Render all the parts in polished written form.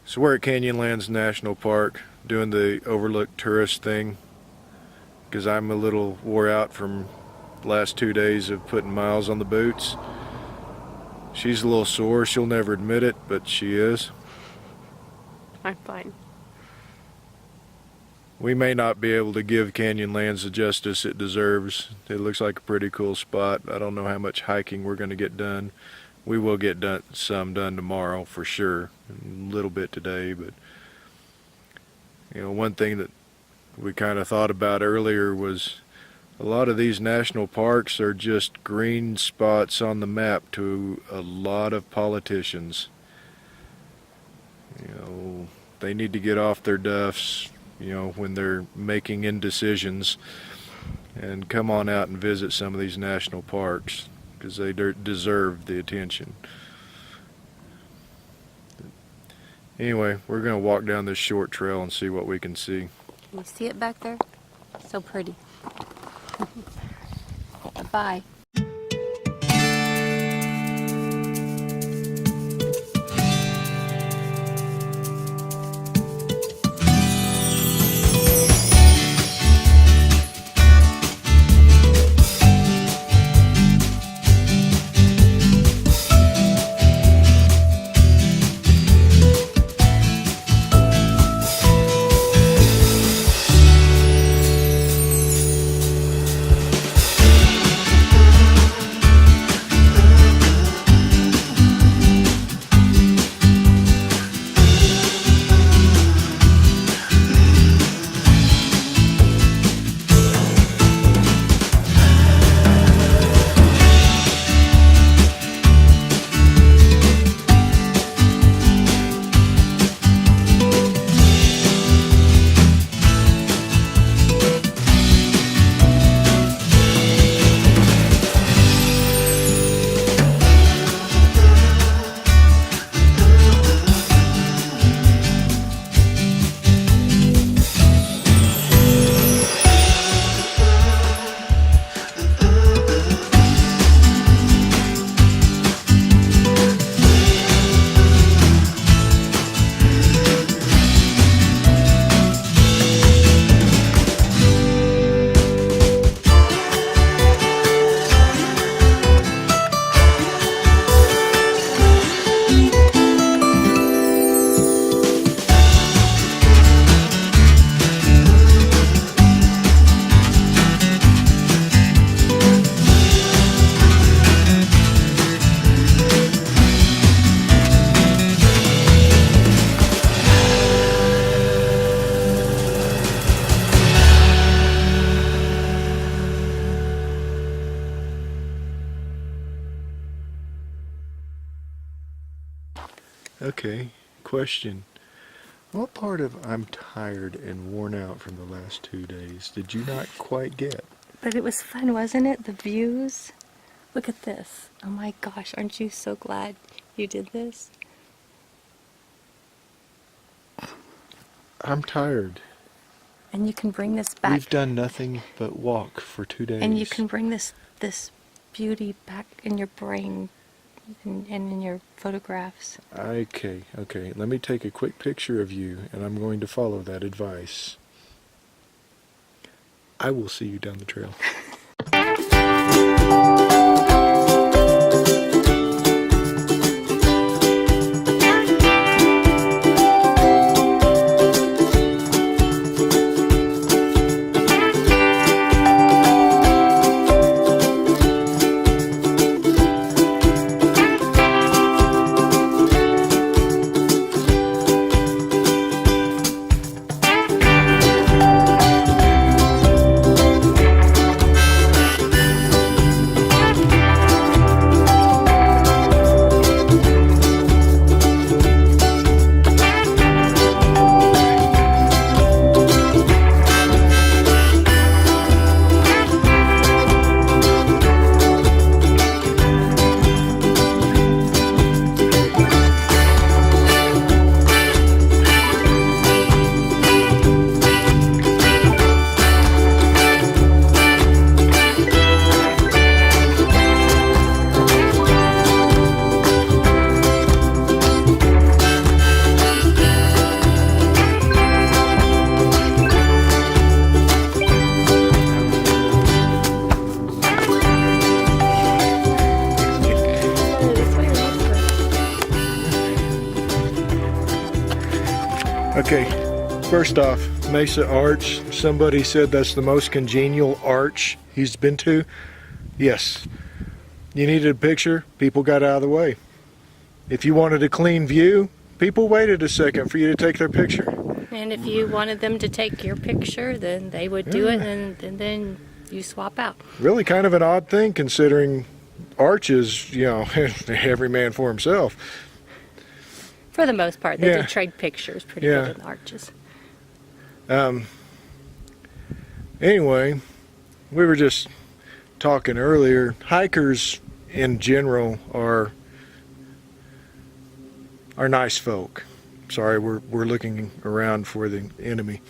So we're at Canyonlands National Park doing the overlook tourist thing because I'm a little wore out from the last 2 days of putting miles on the boots. She's a little sore. She'll never admit it, but she is. I'm fine. We may not be able to give Canyonlands the justice it deserves. It looks like a pretty cool spot. I don't know how much hiking we're going to get done. We will get some done tomorrow for sure, a little bit today, but you know, one thing that we kind of thought about earlier was a lot of these national parks are just green spots on the map to a lot of politicians. You know, they need to get off their duffs, you know, when they're making indecisions, and come on out and visit some of these national parks because they deserve the attention. Anyway, we're going to walk down this short trail and see what we can see. Can you see it back there? So pretty. Bye. Okay, question. What part of I'm tired and worn out from the last 2 days did you not quite get? But it was fun, wasn't it? The views. Look at this. Oh my gosh, aren't you so glad you did this? I'm tired. And you can bring this back. We've done nothing but walk for 2 days. And you can bring this beauty back in your brain and in your photographs. Okay. Let me take a quick picture of you, and I'm going to follow that advice. I will see you down the trail. Okay, first off, Mesa Arch. Somebody said that's the most congenial arch he's been to. Yes. You needed a picture, people got out of the way. If you wanted a clean view, people waited a second for you to take their picture. And if you wanted them to take your picture, then they would do it, and then you swap out. Really kind of an odd thing considering arches, you know, every man for himself. For the most part, they Yeah. did trade pictures pretty Yeah. good in the arches. Anyway, we were just talking earlier. Hikers in general are nice folk. Sorry, we're looking around for the enemy.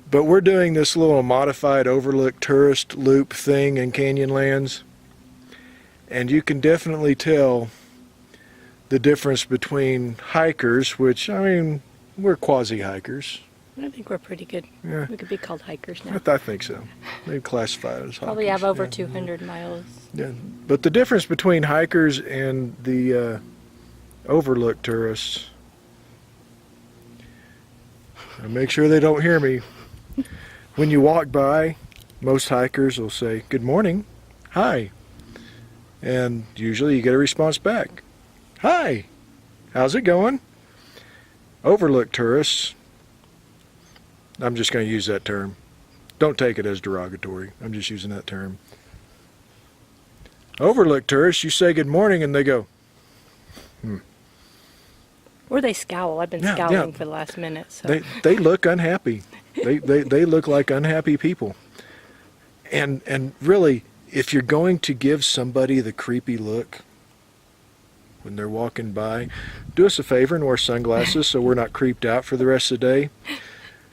But we're doing this little modified overlook tourist loop thing in Canyonlands, and you can definitely tell the difference between hikers, which, I mean, we're quasi-hikers. I think we're pretty good. Yeah. We could be called hikers now. I think so. They classify it as Probably hikers. have over Yeah. 200 miles. Yeah. But the difference between hikers and the overlook tourists, and make sure they don't hear me. When you walk by, most hikers will say, "Good morning, hi," and usually you get a response back, "Hi, how's it going?" Overlook tourists, I'm just going to use that term. Don't take it as derogatory. I'm just using that term. Overlook tourists, you say good morning and they go, Or they scowl. I've been Yeah, scowling yeah. for the last minute. So. They look unhappy. They look like unhappy people. And really, if you're going to give somebody the creepy look when they're walking by, do us a favor and wear sunglasses so we're not creeped out for the rest of the day.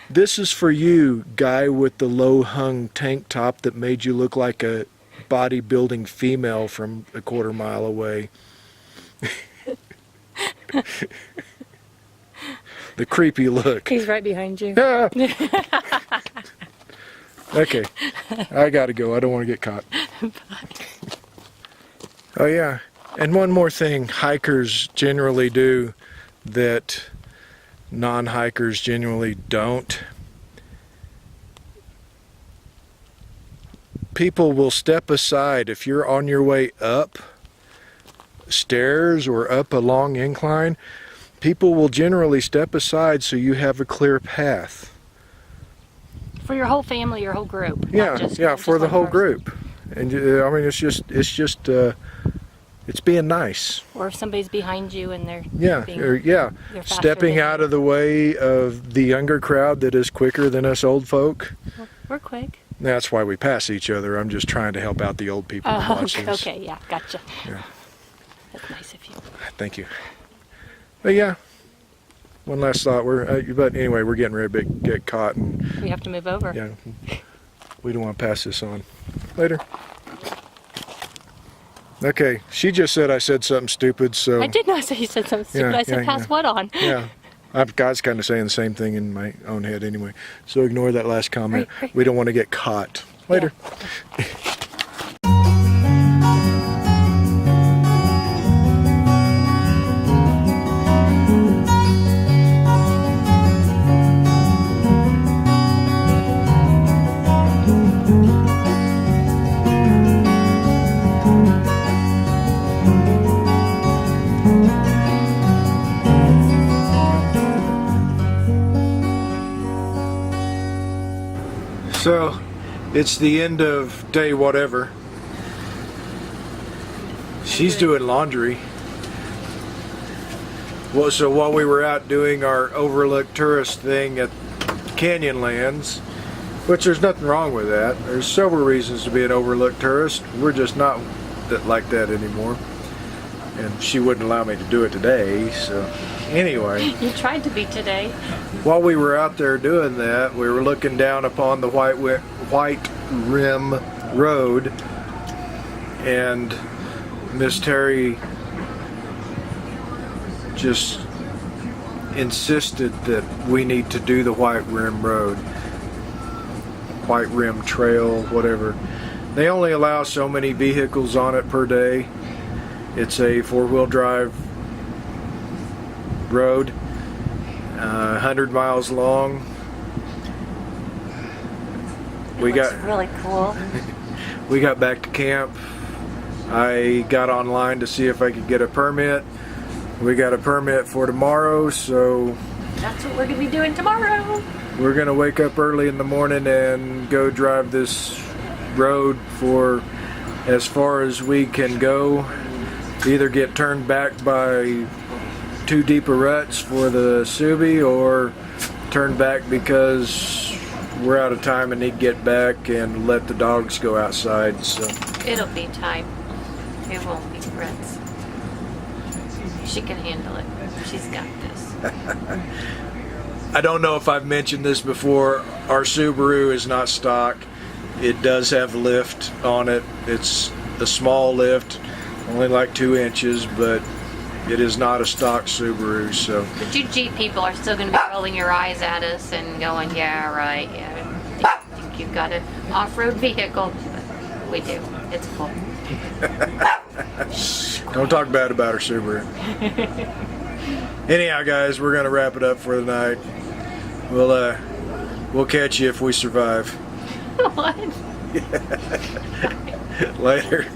This is for you, guy with the low-hung tank top that made you look like a bodybuilding female from a quarter mile away. The creepy look. He's right behind you. Ah! Okay, I gotta go. I don't want to get caught. Oh yeah, and one more thing hikers generally do that non-hikers generally don't. People will step aside if you're on your way up stairs or up a long incline. People will generally step aside so you have a clear path. For your whole family, your whole group. Yeah, not just, yeah, not for just the one whole person. group. And I mean, it's being nice. Or if somebody's behind you and they're Yeah, being, yeah. they're faster Stepping than out you. of the way of the younger crowd that is quicker than us old folk. We're quick. That's why we pass each other. I'm just trying to help out the old people that watch Okay, this. okay, yeah, gotcha. Yeah. That's nice of you. Thank you. But yeah, one last thought. But anyway, we're getting ready to get caught, and We have to move over. yeah, we don't want to pass this on. Later. Okay, she just said I said something stupid, so I did not say you said something stupid. Yeah, I said yeah, pass yeah. what on? yeah. I've God's kind of saying the same thing in my own head anyway. So ignore that last comment. Right. We don't want to get caught. Later. So, it's the end of day whatever. She's doing laundry. Well, so while we were out doing our overlook tourist thing at Canyonlands, which there's nothing wrong with that. There's several reasons to be an overlook tourist. We're just not like that anymore. And she wouldn't allow me to do it today, so anyway. You tried to be today. While we were out there doing that, we were looking down upon the White Rim Road, and Miss Terry just insisted that we need to do the White Rim Road, White Rim Trail, whatever. They only allow so many vehicles on it per day. It's a four-wheel drive road, 100 miles long. It looks really cool. We got back to camp. I got online to see if I could get a permit. We got a permit for tomorrow, so That's what we're gonna be doing tomorrow. we're gonna wake up early in the morning and go drive this road for as far as we can go. Either get turned back by too deep a ruts for the Subi, or turn back because we're out of time and need to get back and let the dogs go outside. So It'll be time. It won't be threats. She can handle it. She's got this. I don't know if I've mentioned this before. Our Subaru is not stock. It does have lift on it. It's a small lift, only like 2 inches, but it is not a stock Subaru. So But you Jeep people are still going to be rolling your eyes at us and going, yeah, right, yeah. I think you've got an off-road vehicle. But we do. It's cool. don't talk bad about our Subaru. Anyhow, guys, we're gonna wrap it up for the night. We'll catch you if we survive. What? Later.